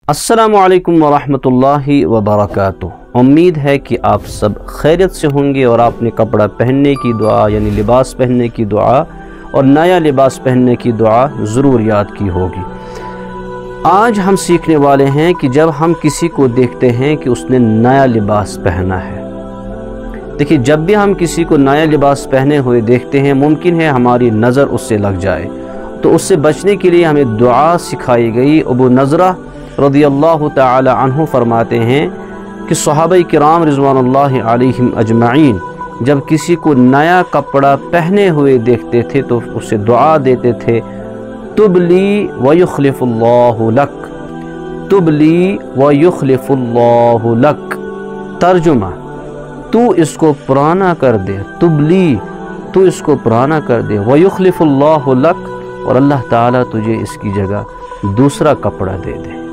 अस्सलामु अलैकुम वरहमतुल्लाहि वबरकातुह। उम्मीद है कि आप सब खैरियत से होंगे और आपने कपड़ा पहनने की दुआ यानी लिबास पहनने की दुआ और नया लिबास पहनने की दुआ ज़रूर याद की होगी। आज हम सीखने वाले हैं कि जब हम किसी को देखते हैं कि उसने नया लिबास पहना है, देखिए जब भी हम किसी को नया लिबास पहने हुए देखते हैं मुमकिन है हमारी नज़र उससे लग जाए, तो उससे बचने के लिए हमें दुआ सिखाई गई। अबू नज़रा रज़ियल्लाहु ताला अन्हु फरमाते हैं कि सहाबा किराम रिज़वानुल्लाहि अलैहिम अजमाइन जब किसी को नया कपड़ा पहने हुए देखते थे तो उससे दुआ देते थे, तुबली व युखलिफुल्लाहु लक, तुबली व युखलिफुल्लाहु लक। तर्जुमा, तू इसको पुराना कर दे, तुबली तू इसको पुराना कर दे, व युखलिफुल्लाहु लक और अल्लाह ताला तुझे इसकी जगह दूसरा कपड़ा दे दे।